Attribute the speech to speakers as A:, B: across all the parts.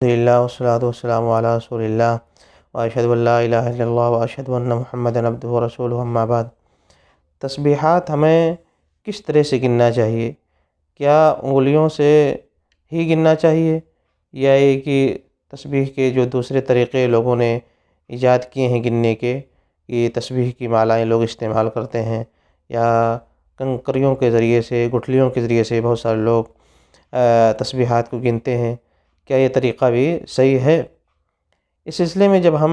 A: الحمدللہ والصلاۃ والسلام علی رسول اللہ واشہد ان لا الہ الا اللہ واشہد ان محمدا عبدہ ورسولہ اما بعد۔ تسبیحات ہمیں کس طرح سے گننا چاہیے؟ کیا انگلیوں سے ہی گننا چاہیے، یا یہ کہ تسبیح کے جو دوسرے طریقے لوگوں نے ایجاد کیے ہیں گننے کے، یہ تسبیح کی مالائیں لوگ استعمال کرتے ہیں، یا کنکریوں کے ذریعے سے، گٹھلیوں کے ذریعے سے بہت سارے لوگ تسبیحات کو گنتے ہیں، کیا یہ طریقہ بھی صحیح ہے؟ اس سلسلے میں جب ہم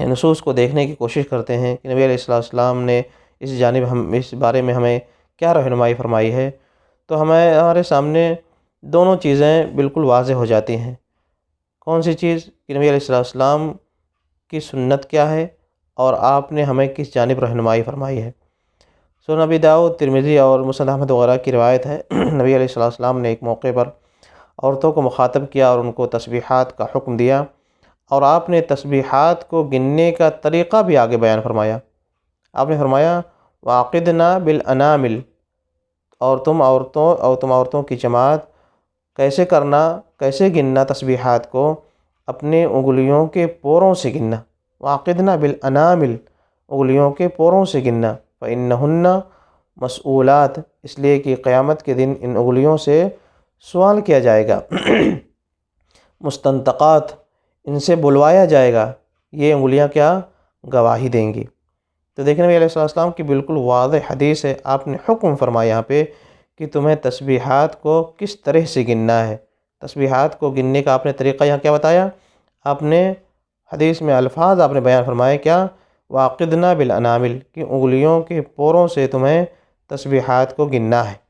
A: نصوص کو دیکھنے کی کوشش کرتے ہیں کہ نبی علیہ السلام نے اس بارے میں ہمیں کیا رہنمائی فرمائی ہے، تو ہمارے سامنے دونوں چیزیں بالکل واضح ہو جاتی ہیں۔ کون سی چیز؟ کہ نبی علیہ السلام کی سنت کیا ہے اور آپ نے ہمیں کس جانب رہنمائی فرمائی ہے۔ سنن ابی داؤد، ترمذی اور مسند احمد وغیرہ کی روایت ہے، نبی علیہ السلام نے ایک موقع پر عورتوں کو مخاطب کیا اور ان کو تسبیحات کا حکم دیا، اور آپ نے تسبیحات کو گننے کا طریقہ بھی آگے بیان فرمایا۔ آپ نے فرمایا وَعَقِدْنَا بِالْأَنَامِلِ، اور تم عورتوں کی جماعت کیسے گننا تسبیحات کو؟ اپنے انگلیوں کے پوروں سے گننا۔ وَعَقِدْنَا بِالْأَنَامِلِ، انگلیوں کے پوروں سے گننا۔ فَإِنَّهُنَّ مسئولات، اس لیے کہ قیامت کے دن ان انگلیوں سے سوال کیا جائے گا۔ مستنطقات، ان سے بلوایا جائے گا، یہ انگلیاں کیا؟ گواہی دیں گی۔ تو دیکھیں نبی علیہ السلام کی بالکل واضح حدیث ہے، آپ نے حکم فرمایا یہاں پہ کہ تمہیں تسبیحات کو کس طرح سے گننا ہے۔ تسبیحات کو گننے کا آپ نے طریقہ یہاں کیا بتایا؟ آپ نے حدیث میں الفاظ آپ نے بیان فرمائے کیا؟ وَعَقِدْنَا بِالْأَنَامِلِ، کہ انگلیوں کے پوروں سے تمہیں تسبیحات کو گننا ہے۔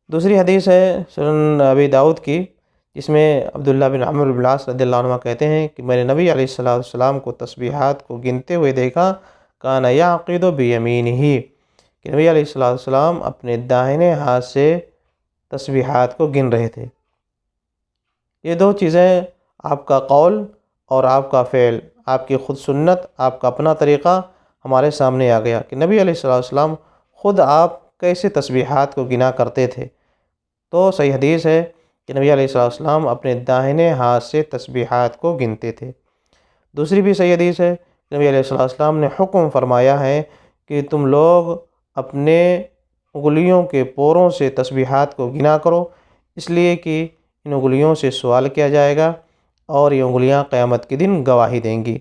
A: دوسری حدیث ہے سنن ابی داؤد کی، جس میں عبداللہ بن عمرو بن العاص رضی اللہ عنہ کہتے ہیں کہ میں نے نبی علیہ السلام کو تسبیحات کو گنتے ہوئے دیکھا، کان یعقد بیمینہ، کہ نبی علیہ السلام اپنے داہنے ہاتھ سے تسبیحات کو گن رہے تھے۔ یہ دو چیزیں، آپ کا قول اور آپ کا فعل، آپ کی خود سنت، آپ کا اپنا طریقہ ہمارے سامنے آ گیا کہ نبی علیہ السلام خود آپ کیسے تسبیحات کو گنا کرتے تھے۔ تو صحیح حدیث ہے کہ نبی علیہ السلام اپنے داہنے ہاتھ سے تسبیحات کو گنتے تھے۔ دوسری بھی صحیح حدیث ہے کہ نبی علیہ السلام نے حکم فرمایا ہے کہ تم لوگ اپنے انگلیوں کے پوروں سے تسبیحات کو گنا کرو، اس لیے کہ ان انگلیوں سے سوال کیا جائے گا، اور یہ انگلیاں قیامت کے دن گواہی دیں گی۔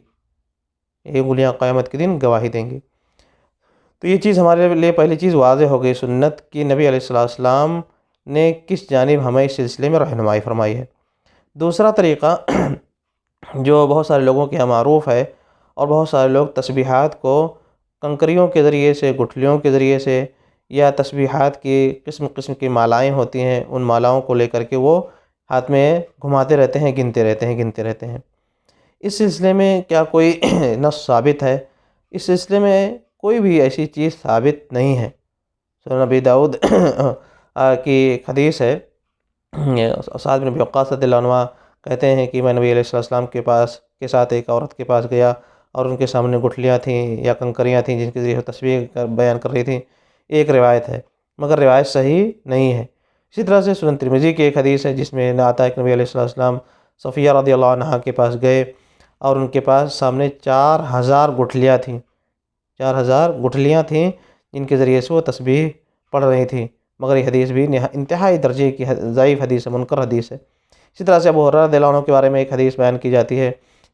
A: یہ انگلیاں قیامت کے دن گواہی دیں گی۔ تو یہ چیز ہمارے لیے پہلی چیز واضح ہو گئی، سنت کی نبی علیہ السلام نے کس جانب ہمیں اس سلسلے میں رہنمائی فرمائی ہے۔ دوسرا طریقہ جو بہت سارے لوگوں کے یہاں معروف ہے، اور بہت سارے لوگ تسبیحات کو کنکریوں کے ذریعے سے، گٹھلیوں کے ذریعے سے، یا تسبیحات کی قسم قسم کی مالائیں ہوتی ہیں، ان مالاؤں کو لے کر کے وہ ہاتھ میں گھماتے رہتے ہیں، گنتے رہتے ہیں۔ اس سلسلے میں کیا کوئی نص ثابت ہے؟ اس سلسلے میں کوئی بھی ایسی چیز ثابت نہیں ہے۔ سنن ابی داؤد کی ایک حدیث ہے، سعد بن ابی وقاص رضی اللہ عنہ کہتے ہیں کہ میں نبی علیہ السلام کے ساتھ ایک عورت کے پاس گیا، اور ان کے سامنے گٹھلیاں تھیں یا کنکریاں تھیں جن کے ذریعے تسبیح بیان کر رہی تھیں۔ ایک روایت ہے، مگر روایت صحیح نہیں ہے۔ اسی طرح سے سنن ترمذی کی ایک حدیث ہے جس میں آتا ہے کہ نبی علیہ السلام صفیہ رضی اللہ عنہا کے پاس گئے، اور ان کے پاس سامنے 4000 گٹھلیاں تھیں، 4000 گٹھلیاں تھیں جن کے ذریعے سے وہ تسبیح پڑھ رہی تھیں، مگر یہ حدیث بھی انتہائی درجے کی ضعیف حدیث ہے، منکر حدیث ہے۔ اسی طرح سے ابو ہریرہ رضی اللہ عنہ کے بارے میں ایک حدیث بیان کی جاتی ہے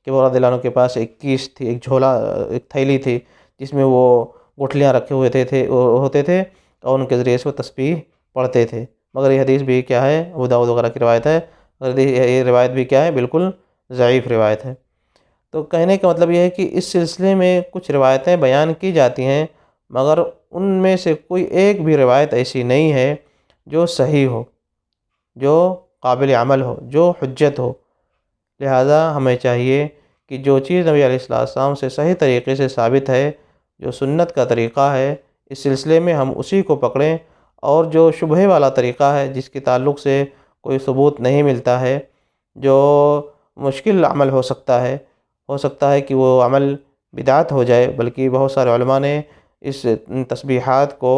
A: کہ وہ رضی اللہ عنہ کے پاس ایک کیس تھی، ایک جھولا، ایک تھیلی تھی، جس میں وہ گٹھلیاں رکھے ہوتے تھے اور ان کے ذریعے سے وہ تسبیح پڑھتے تھے، مگر یہ حدیث بھی کیا ہے؟ ابو داؤد وغیرہ کی روایت ہے، مگر یہ روایت بھی کیا ہے؟ بالکل ضعیف روایت ہے۔ تو کہنے کا مطلب یہ ہے کہ اس سلسلے میں کچھ روایتیں بیان کی جاتی ہیں، مگر ان میں سے کوئی ایک بھی روایت ایسی نہیں ہے جو صحیح ہو، جو قابل عمل ہو، جو حجت ہو۔ لہذا ہمیں چاہیے کہ جو چیز نبی علیہ السلام سے صحیح طریقے سے ثابت ہے، جو سنت کا طریقہ ہے، اس سلسلے میں ہم اسی کو پکڑیں، اور جو شبہے والا طریقہ ہے جس کے تعلق سے کوئی ثبوت نہیں ملتا ہے، جو مشکل عمل ہو سکتا ہے کہ وہ عمل بدعت ہو جائے، بلکہ بہت سارے علماء نے اس تسبیحات کو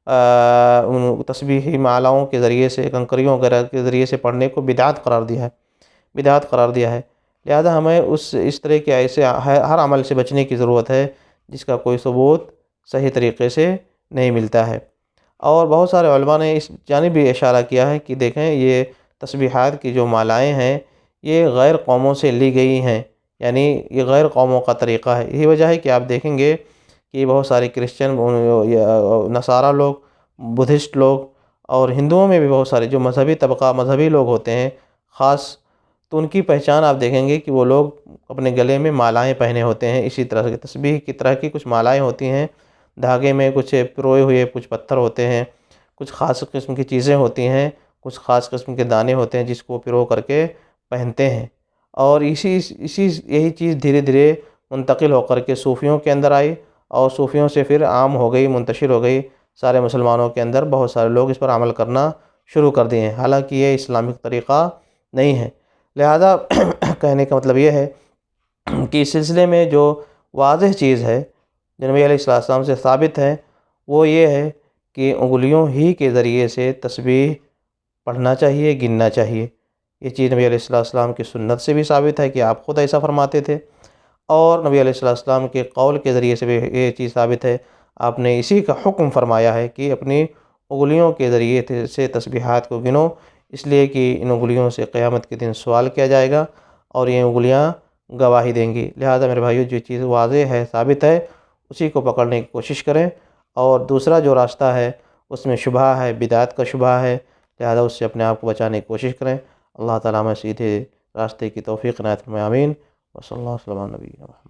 A: ان تسبیحی مالاؤں کے ذریعے سے، کنکریوں وغیرہ کے ذریعے سے پڑھنے کو بدعت قرار دیا ہے، بدعت قرار دیا ہے۔ لہذا ہمیں اس طرح کے ایسے ہر عمل سے بچنے کی ضرورت ہے جس کا کوئی ثبوت صحیح طریقے سے نہیں ملتا ہے۔ اور بہت سارے علماء نے اس جانب بھی اشارہ کیا ہے کہ دیکھیں یہ تسبیحات کی جو مالائیں ہیں یہ غیر قوموں سے لی گئی ہیں، یعنی یہ غیر قوموں کا طریقہ ہے۔ یہی وجہ ہے کہ آپ دیکھیں گے کہ بہت سارے کرسچن، نصارہ لوگ، بدھسٹ لوگ، اور ہندوؤں میں بھی بہت سارے جو مذہبی طبقہ، مذہبی لوگ ہوتے ہیں خاص، تو ان کی پہچان آپ دیکھیں گے کہ وہ لوگ اپنے گلے میں مالائیں پہنے ہوتے ہیں، اسی طرح سے تسبیح کی طرح کی کچھ مالائیں ہوتی ہیں، دھاگے میں کچھ پروئے ہوئے کچھ پتھر ہوتے ہیں، کچھ خاص قسم کی چیزیں ہوتی ہیں، کچھ خاص قسم کے دانے ہوتے ہیں جس کو پرو کر کے پہنتے ہیں۔ اور یہی چیز دھیرے دھیرے منتقل ہو کر کے صوفیوں کے اندر آئی، اور صوفیوں سے پھر عام ہو گئی، منتشر ہو گئی سارے مسلمانوں کے اندر، بہت سارے لوگ اس پر عمل کرنا شروع کر دیے ہیں، حالانکہ یہ اسلامک طریقہ نہیں ہے۔ لہذا کہنے کا مطلب یہ ہے کہ اس سلسلے میں جو واضح چیز ہے جو نبی علیہ السلام سے ثابت ہے وہ یہ ہے کہ انگلیوں ہی کے ذریعے سے تسبیح پڑھنا چاہیے، گننا چاہیے۔ یہ چیز نبی علیہ السلام کی سنت سے بھی ثابت ہے کہ آپ خود ایسا فرماتے تھے، اور نبی علیہ السلام کے قول کے ذریعے سے بھی یہ چیز ثابت ہے، آپ نے اسی کا حکم فرمایا ہے کہ اپنی انگلیوں کے ذریعے سے تسبیحات کو گنو، اس لیے کہ ان انگلیوں سے قیامت کے دن سوال کیا جائے گا اور یہ انگلیاں گواہی دیں گی۔ لہذا میرے بھائیو، جو چیز واضح ہے، ثابت ہے، اسی کو پکڑنے کی کوشش کریں، اور دوسرا جو راستہ ہے اس میں شبہ ہے، بدعت کا شبہ ہے، لہذا اس سے اپنے آپ کو بچانے کی کوشش کریں۔ اللہ تعالیٰ ہمیں سیدھے راستے کی توفیق عنایت فرمائے، آمین۔ وصلی اللہ وسلم علی نبینا محمد۔